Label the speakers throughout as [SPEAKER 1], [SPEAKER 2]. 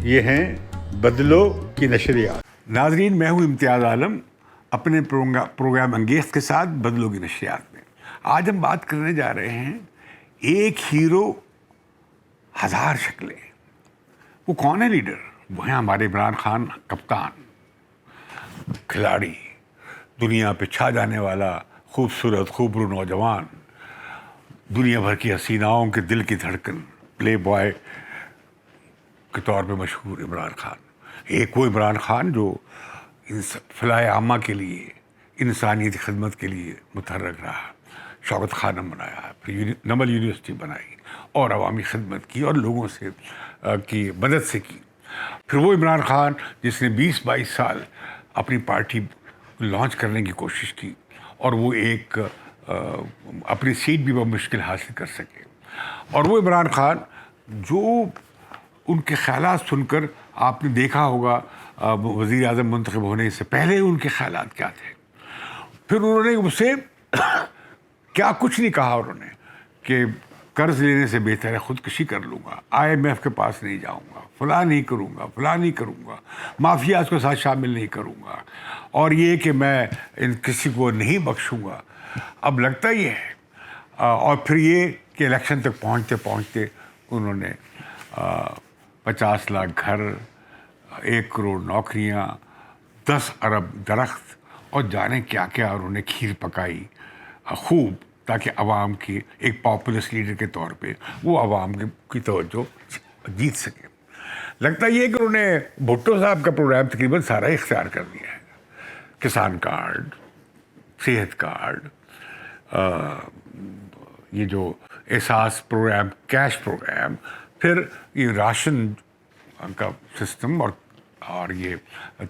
[SPEAKER 1] یہ ہیں بدلو کی نشریات. ناظرین، میں ہوں امتیاز عالم اپنے پروگرام انگیز کے ساتھ بدلو کی نشریات میں. آج ہم بات کرنے جا رہے ہیں ایک ہیرو ہزار شکلیں. وہ کون ہے لیڈر؟ وہ ہیں ہمارے عمران خان، کپتان، کھلاڑی، دنیا پہ چھا جانے والا خوبصورت خوبرو نوجوان، دنیا بھر کی حسیناؤں کے دل کی دھڑکن، پلے بوائے کے طور پہ مشہور عمران خان. ایک وہ عمران خان جو فلاح عامہ کے لیے، انسانیت کی خدمت کے لیے متحرک رہا، شوکت خانم بنایا، پھر نمل یونیورسٹی بنائی اور عوامی خدمت کی اور لوگوں سے کی مدد سے کی. پھر وہ عمران خان جس نے 20-22 سال اپنی پارٹی لانچ کرنے کی کوشش کی اور وہ ایک اپنی سیٹ بھی بمشکل حاصل کر سکے. اور وہ عمران خان جو ان کے خیالات سن کر آپ نے دیکھا ہوگا وزیر اعظم منتخب ہونے سے پہلے ان کے خیالات کیا تھے. پھر انہوں نے اسے کیا کچھ نہیں کہا انہوں نے کہ قرض لینے سے بہتر ہے خودکشی کر لوں گا، IMF کے پاس نہیں جاؤں گا، فلاں نہیں کروں گا، فلاں نہیں کروں گا، مافیاز کے ساتھ شامل نہیں کروں گا، اور یہ کہ میں کسی کو نہیں بخشوں گا. اب لگتا یہ ہے اور پھر یہ کہ الیکشن تک پہنچتے پہنچتے انہوں نے 50 لاکھ گھر، 1 کروڑ نوکریاں، 10 ارب درخت اور جانے کیا کیا انہوں نے کھیر پکائی خوب، تاکہ عوام کی ایک پاپولس لیڈر کے طور پہ وہ عوام کی توجہ جیت سکے. لگتا یہ کہ انہوں نے بھٹو صاحب کا پروگرام تقریباً سارا اختیار کر دیا ہے. کسان کارڈ، صحت کارڈ، یہ جو احساس پروگرام، کیش پروگرام، پھر یہ راشن کا سسٹم اور یہ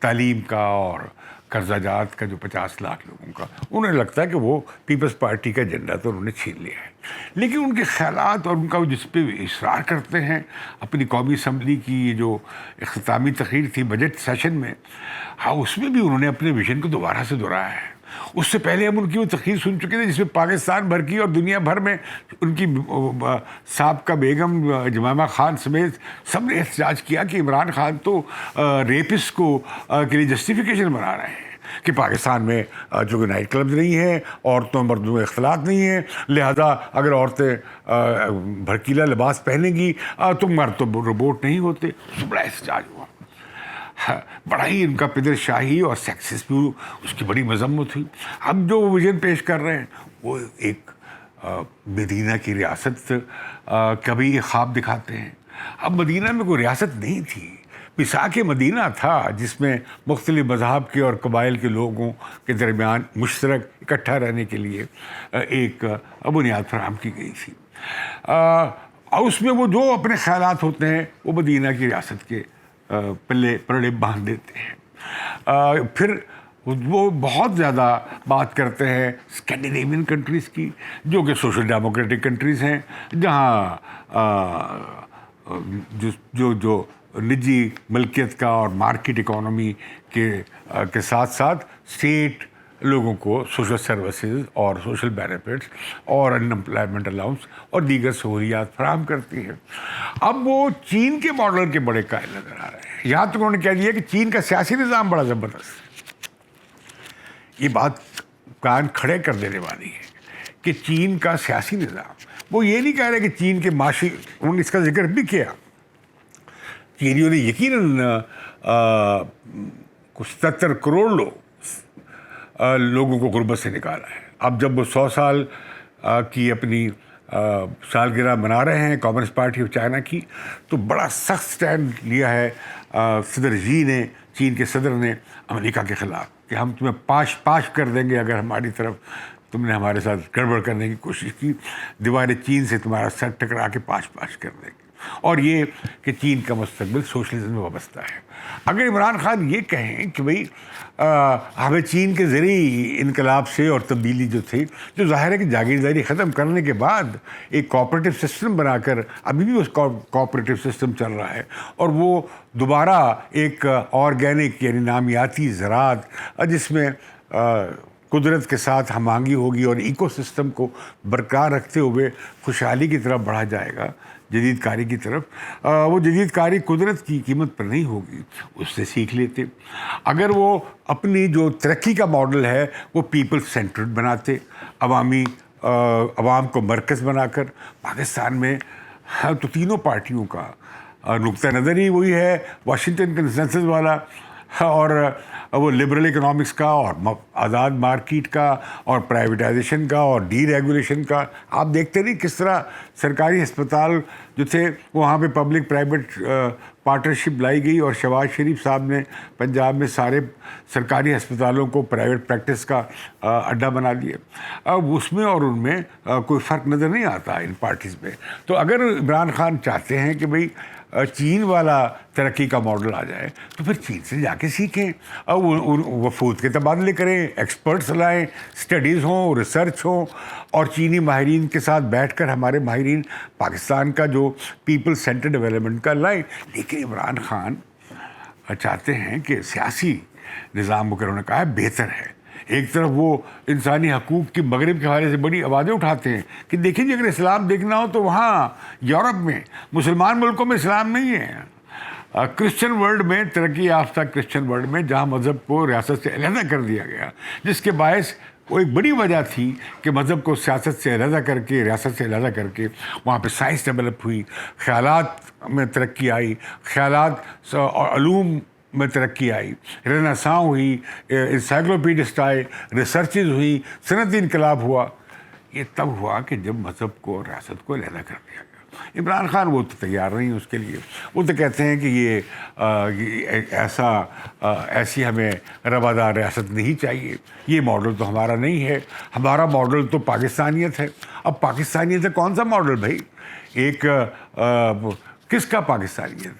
[SPEAKER 1] تعلیم کا اور قرضہ جات کا جو 50 لاکھ لوگوں کا، انہیں لگتا ہے کہ وہ پیپلز پارٹی کا ایجنڈا تو انہوں نے چھین لیا ہے. لیکن ان کے خیالات اور ان کا جس پہ اصرار کرتے ہیں، اپنی قومی اسمبلی کی یہ جو اختتامی تقریر تھی بجٹ سیشن میں، ہاں اس میں بھی انہوں نے اپنے ویژن کو دوبارہ سے دہرایا ہے. اس سے پہلے ہم ان کی وہ تقریر سن چکے تھے جس میں پاکستان بھر کی اور دنیا بھر میں ان کی سابقہ بیگم جمائمہ خان سمیت سب نے احتجاج کیا کہ عمران خان تو ریپس کو کے لیے جسٹیفیکیشن بنا رہے ہیں کہ پاکستان میں جو کہ نائٹ کلبز نہیں ہیں، عورتوں مردوں میں اختلاط نہیں ہے، لہذا اگر عورتیں بھڑکیلا لباس پہنیں گی تو مرد تو روبوٹ نہیں ہوتے. بڑا احتجاج ہوا، بڑا ہی ان کا پدر شاہی اور سیکسس بھی اس کی بڑی مذمت ہوئی. اب جو ویژن پیش کر رہے ہیں وہ ایک مدینہ کی ریاست کا بھی یہ خواب دکھاتے ہیں. اب مدینہ میں کوئی ریاست نہیں تھی، مساک مدینہ تھا جس میں مختلف مذہب کے اور قبائل کے لوگوں کے درمیان مشترک اکٹھا رہنے کے لیے ایک بنیاد فراہم کی گئی تھی. اور اس میں وہ جو اپنے خیالات ہوتے ہیں وہ مدینہ کی ریاست کے پلڑے باندھ دیتے ہیں. پھر وہ بہت زیادہ بات کرتے ہیں اسکینڈینیوین کنٹریز کی، جو کہ سوشل ڈیموکریٹک کنٹریز ہیں، جہاں جو نجی ملکیت کا اور مارکیٹ اکانومی کے ساتھ ساتھ اسٹیٹ لوگوں کو سوشل سروسز اور سوشل بینیفٹس اور ان امپلائمنٹ الاؤنس اور دیگر سہولیات فراہم کرتی ہے. اب وہ چین کے ماڈل کے بڑے قائل نظر آ رہے ہیں. یہاں تک انہوں نے کہہ دیا کہ چین کا سیاسی نظام بڑا زبردست ہے. یہ بات کان کھڑے کر دینے والی ہے کہ چین کا سیاسی نظام، وہ یہ نہیں کہہ رہے کہ چین کے معاشی، انہوں نے اس کا ذکر بھی کیا، چینیوں نے یقیناً کچھ 77 کروڑ لوگوں کو غربت سے نکالا ہے. اب جب وہ 100 سال کی اپنی سالگرہ منا رہے ہیں کمیونسٹ پارٹی آف چائنا کی، تو بڑا سخت سٹینڈ لیا ہے صدر جی نے، چین کے صدر نے امریکہ کے خلاف کہ ہم تمہیں پاش کر دیں گے اگر ہماری طرف تم نے ہمارے ساتھ گڑبڑ کرنے کی کوشش کی. دیوار چین سے تمہارا سر ٹکرا کے پاش کر دیں گے. اور یہ کہ چین کا مستقبل سوشلزم میں وابستہ ہے. اگر عمران خان یہ کہیں کہ بھئی ہمیں چین کے ذریعے انقلاب سے اور تبدیلی جو تھی، جو ظاہر ہے کہ جاگیرداری ختم کرنے کے بعد ایک کوآپریٹو سسٹم بنا کر ابھی بھی اس کوآپریٹو سسٹم چل رہا ہے، اور وہ دوبارہ ایک آرگینک یعنی نامیاتی زراعت جس میں قدرت کے ساتھ ہم آہنگی ہوگی اور ایکو سسٹم کو برقرار رکھتے ہوئے خوشحالی کی طرف بڑھا جائے گا، جدید کاری کی طرف، وہ جدید کاری قدرت کی قیمت پر نہیں ہوگی، اس سے سیکھ لیتے۔ اگر وہ اپنی جو ترقی کا ماڈل ہے وہ پیپل سینٹرڈ بناتے، عوام کو مرکز بنا کر، پاکستان میں تو تینوں پارٹیوں کا نقطہ نظر ہی وہی ہے، واشنگٹن کنسنسس والا، اور وہ لبرل اکنامکس کا اور آزاد مارکیٹ کا اور پرائیویٹائزیشن کا اور ڈی ریگولیشن کا۔ آپ دیکھتے نہیں کس طرح سرکاری ہسپتال جو تھے وہاں پہ پبلک پرائیویٹ پارٹنرشپ لائی گئی، اور شہباز شریف صاحب نے پنجاب میں سارے سرکاری ہسپتالوں کو پرائیویٹ پریکٹس کا اڈا بنا دیا۔ اب اس میں اور ان میں کوئی فرق نظر نہیں آتا ان پارٹیز میں۔ تو اگر عمران خان چاہتے ہیں کہ بھئی چین والا ترقی کا ماڈل آ جائے تو پھر چین سے جا کے سیکھیں، اور وفود کے تبادلے کریں، ایکسپرٹس لائیں، اسٹڈیز ہوں، ریسرچ ہوں، اور چینی ماہرین کے ساتھ بیٹھ کر ہمارے ماہرین پاکستان کا جو پیپل سینٹر ڈیولپمنٹ کا لائیں۔ لیکن عمران خان چاہتے ہیں کہ سیاسی نظام کو انہوں نے کہا ہے بہتر ہے۔ ایک طرف وہ انسانی حقوق کی مغرب کے حوالے سے بڑی آوازیں اٹھاتے ہیں کہ دیکھیں جی اگر اسلام دیکھنا ہو تو وہاں یورپ میں مسلمان ملکوں میں اسلام نہیں ہے، کرسچن ورلڈ میں، ترقی یافتہ کرسچن ورلڈ میں، جہاں مذہب کو ریاست سے علیحدہ کر دیا گیا، جس کے باعث وہ ایک بڑی وجہ تھی کہ مذہب کو سیاست سے علیحدہ کر کے، ریاست سے علیحدہ کر کے وہاں پہ سائنس ڈیولپ ہوئی، خیالات میں ترقی آئی، خیالات اور علوم میں ترقی آئی، رینیساں ہوئی، انسائکلوپیڈسٹ آئے، ریسرچز ہوئی، صنعتی انقلاب ہوا۔ یہ تب ہوا کہ جب مذہب کو ریاست کو علیحدہ کر دیا گیا۔ عمران خان وہ تو تیار نہیں اس کے لیے، وہ تو کہتے ہیں کہ یہ ایسی ہمیں روادار ریاست نہیں چاہیے، یہ ماڈل تو ہمارا نہیں ہے، ہمارا ماڈل تو پاکستانیت ہے۔ اب پاکستانیت ہے کون سا ماڈل بھائی؟ ایک کس کا پاکستانیت؟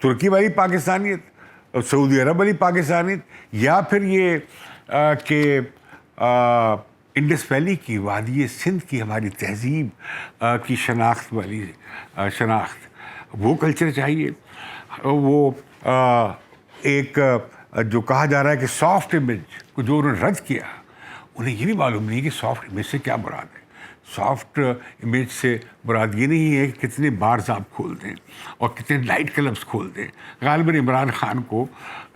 [SPEAKER 1] ترکی والی پاکستانیت، سعودی عرب والی پاکستانیت، یا پھر یہ کہ انڈس ویلی کی، وادی سندھ کی ہماری تہذیب کی شناخت والی شناخت، وہ کلچر چاہیے؟ وہ ایک جو کہا جا رہا ہے کہ سافٹ امیج کو جو انہوں نے رد کیا، انہیں یہ بھی معلوم نہیں کہ سافٹ امیج سے کیا مراد ہے۔ سافٹ امیج سے مراد یہ نہیں ہے کہ کتنے بارز آپ کھول دیں اور کتنے نائٹ کلبس کھول دیں۔ غالباً عمران خان کو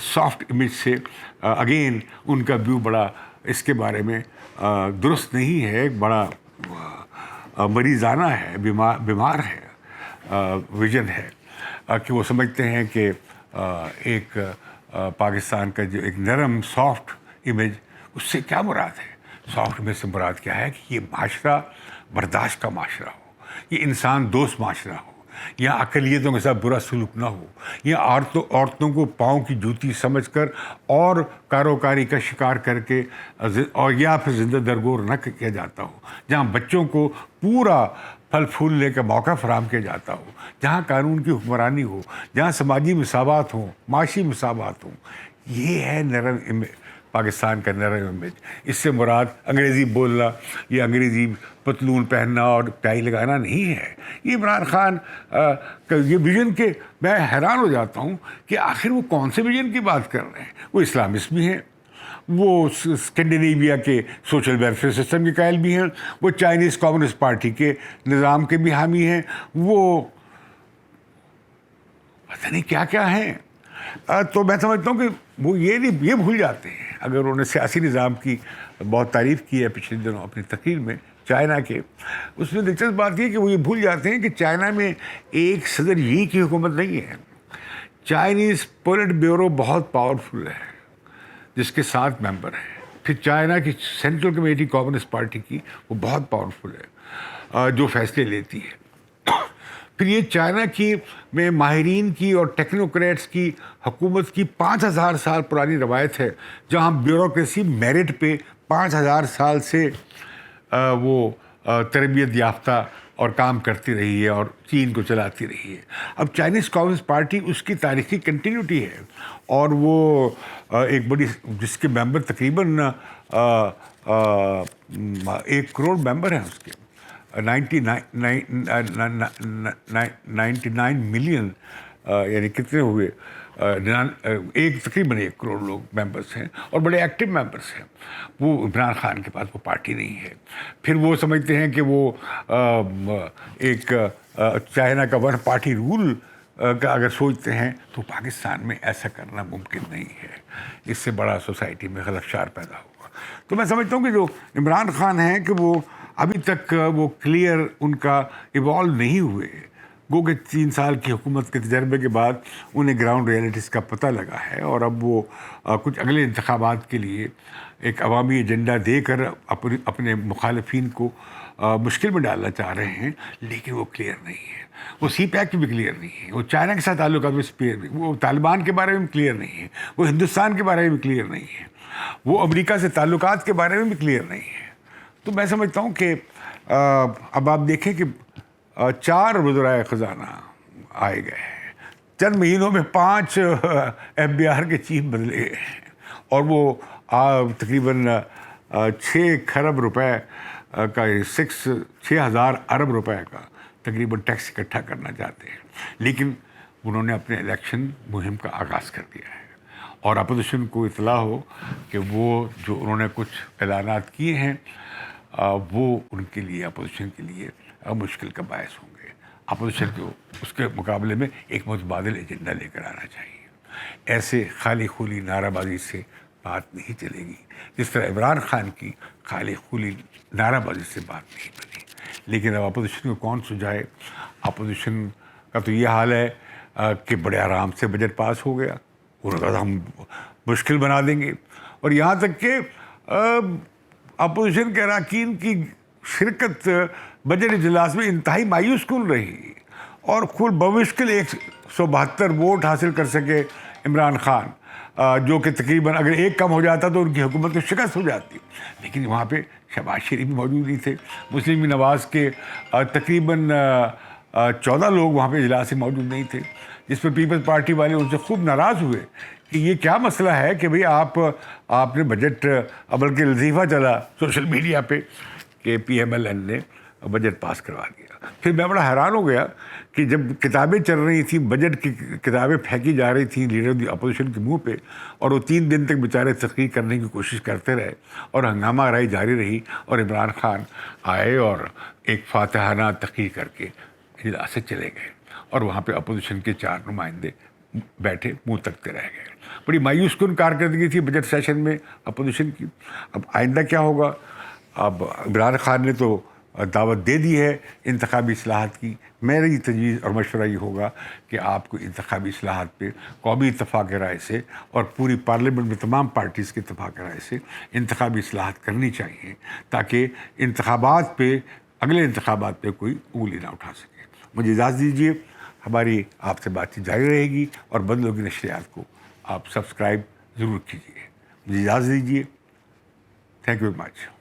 [SPEAKER 1] سافٹ امیج سے اگین ان کا ویو بڑا اس کے بارے میں درست نہیں ہے، ایک بڑا مریضانہ ہے، بیمار ہے ویژن ہے، کہ وہ سمجھتے ہیں کہ ایک پاکستان کا جو ایک نرم سافٹ امیج، اس سے کیا مراد ہے؟ سافٹ امیج سے مراد کیا ہے کہ یہ معاشرہ برداشت کا معاشرہ ہو، یہ انسان دوست معاشرہ ہو، یا اقلیتوں کے ساتھ برا سلوک نہ ہو، یا عورتوں کو پاؤں کی جوتی سمجھ کر اور کاروکاری کا شکار کر کے، اور یا پھر زندہ درگور نہ کیا جاتا ہو، جہاں بچوں کو پورا پھل پھولنے کا موقع فراہم کیا جاتا ہو، جہاں قانون کی حکمرانی ہو، جہاں سماجی مساوات ہوں، معاشی مساوات ہوں۔ یہ ہے نرم پاکستان کا نرم امیج۔ اس سے مراد انگریزی بولنا یا انگریزی پتلون پہننا اور ٹائی لگانا نہیں ہے۔ یہ عمران خان یہ ویژن کے میں حیران ہو جاتا ہوں کہ آخر وہ کون سے ویژن کی بات کر رہے ہیں۔ وہ اسلامسٹ بھی ہیں، وہ اسکینڈینیویا کے سوشل ویلفیئر سسٹم کے قائل بھی ہیں، وہ چائنیز کمیونسٹ پارٹی کے نظام کے بھی حامی ہیں، وہ پتہ نہیں کیا کیا ہیں۔ تو میں سمجھتا ہوں کہ وہ یہ بھول جاتے ہیں، اگر انہوں نے سیاسی نظام کی بہت تعریف کی ہے پچھلے دنوں اپنی تقریر میں چائنا کے، اس میں دلچسپ بات یہ کہ وہ یہ بھول جاتے ہیں کہ چائنا میں ایک صدر یی کی حکومت نہیں ہے۔ چائنیز پولیٹ بیورو بہت پاورفل ہے جس کے 7 ممبر ہیں، پھر چائنا کی سینٹرل کمیٹی کمیونسٹ پارٹی کی وہ بہت پاورفل ہے جو فیصلے لیتی ہے۔ پھر یہ چائنا کی میں ماہرین کی اور ٹیکنوکریٹس کی حکومت کی 5000 سال پرانی روایت ہے، جہاں بیوروکریسی میرٹ پہ 5000 سال سے وہ تربیت یافتہ اور کام کرتی رہی ہے اور چین کو چلاتی رہی ہے۔ اب چائنیز کمیونسٹ پارٹی اس کی تاریخی کنٹینیوٹی ہے، اور وہ ایک بڑی جس کے ممبر تقریباً 1 کروڑ ممبر ہیں اس کے، 99 ملین، یعنی کتنے ہوئے تقریباً 1 کروڑ لوگ ممبرس ہیں اور بڑے ایکٹیو ممبرس ہیں. وہ عمران خان کے پاس وہ پارٹی نہیں ہے. پھر وہ سمجھتے ہیں کہ وہ ایک چائنا کا 1 پارٹی رول کا اگر سوچتے ہیں تو پاکستان میں ایسا کرنا ممکن نہیں ہے. اس سے بڑا سوسائٹی میں خلفشار پیدا ہوگا. تو میں سمجھتا ہوں کہ جو عمران خان ہیں کہ وہ ابھی تک وہ کلیئر ان کا ایوالو نہیں ہوئے. گو کہ 3 سال کی حکومت کے تجربے کے بعد انہیں گراؤنڈ ریئلٹیز کا پتہ لگا ہے اور اب وہ کچھ اگلے انتخابات کے لیے ایک عوامی ایجنڈا دے کر اپنے مخالفین کو مشکل میں ڈالنا چاہ رہے ہیں. لیکن وہ کلیئر نہیں ہے. وہ سی پیک بھی کلیئر نہیں ہے. وہ چائنا کے ساتھ تعلقات میں کلیئر نہیں. وہ طالبان کے بارے میں کلیئر نہیں ہے. وہ ہندوستان کے بارے میں کلیئر نہیں ہے. وہ امریکہ سے تعلقات کے بارے میں بھی کلیئر نہیں ہے. تو میں سمجھتا ہوں کہ اب آپ دیکھیں کہ 4 وزرائے خزانہ آئے گئے ہیں. چند مہینوں میں 5 FBI کے چیف بدلے گئے ہیں اور وہ تقریباً 6 کھرب روپے کا 6,000 ارب روپے کا تقریباً ٹیکس اکٹھا کرنا چاہتے ہیں. لیکن انہوں نے اپنے الیکشن مہم کا آغاز کر دیا ہے اور اپوزیشن کو اطلاع ہو کہ وہ جو انہوں نے کچھ اعلانات کیے ہیں وہ ان کے لیے اپوزیشن کے لیے مشکل کا باعث ہوں گے. اپوزیشن کو اس کے مقابلے میں ایک متبادل ایجنڈا لے کر آنا چاہیے. ایسے خالی خولی نعرہ بازی سے بات نہیں چلے گی جس طرح عمران خان کی خالی خولی نعرہ بازی سے بات نہیں بنی. لیکن اب اپوزیشن کو کون سجائے؟ اپوزیشن کا تو یہ حال ہے کہ بڑے آرام سے بجٹ پاس ہو گیا. انہوں نے کہا ہم مشکل بنا دیں گے. اور یہاں تک کہ اپوزیشن کے اراکین کی شرکت بجٹ اجلاس میں انتہائی مایوس کن رہی اور خود بمشکل 172 ووٹ حاصل کر سکے عمران خان، جو کہ تقریباً اگر 1 کم ہو جاتا تو ان کی حکومت کو شکست ہو جاتی. لیکن وہاں پہ شہباز شریف بھی موجود نہیں تھے. مسلم نواز کے تقریباً 14 لوگ وہاں پہ اجلاس سے موجود نہیں تھے، جس پہ پیپلز پارٹی والے ان سے خوب ناراض ہوئے کہ یہ کیا مسئلہ ہے کہ بھئی آپ نے بجٹ، بلکہ لطیفہ چلا سوشل میڈیا پہ کہ PMLN نے بجٹ پاس کروا دیا. پھر میں بڑا حیران ہو گیا کہ جب کتابیں چل رہی تھیں، بجٹ کی کتابیں پھینکی جا رہی تھیں لیڈر دی اپوزیشن کے منہ پہ، اور وہ 3 دن تک بیچارے تحقیق کرنے کی کوشش کرتے رہے اور ہنگامہ آرائی جاری رہی اور عمران خان آئے اور ایک فاتحانہ تقریر کر کے اجلاس سے چلے گئے اور وہاں پہ اپوزیشن کے 4 نمائندے بیٹھے منہ تکتے رہ گئے. بڑی مایوس کن کارکردگی تھی بجٹ سیشن میں اپوزیشن کی. اب آئندہ کیا ہوگا؟ اب عمران خان نے تو دعوت دے دی ہے انتخابی اصلاحات کی. میری تجویز اور مشورہ یہ ہوگا کہ آپ کو انتخابی اصلاحات پہ قومی اتفاق رائے سے اور پوری پارلیمنٹ میں تمام پارٹیز کے اتفاق رائے سے انتخابی اصلاحات کرنی چاہیے تاکہ انتخابات پہ، اگلے انتخابات پہ کوئی انگلی نہ اٹھا سکے. مجھے اجازت دیجیے، ہماری آپ سے بات چیت جاری رہے گی اور بدلوں کی نشریات کو آپ سبسکرائب ضرور کیجیے. مجھے اجازت دیجیے. Thank you very much.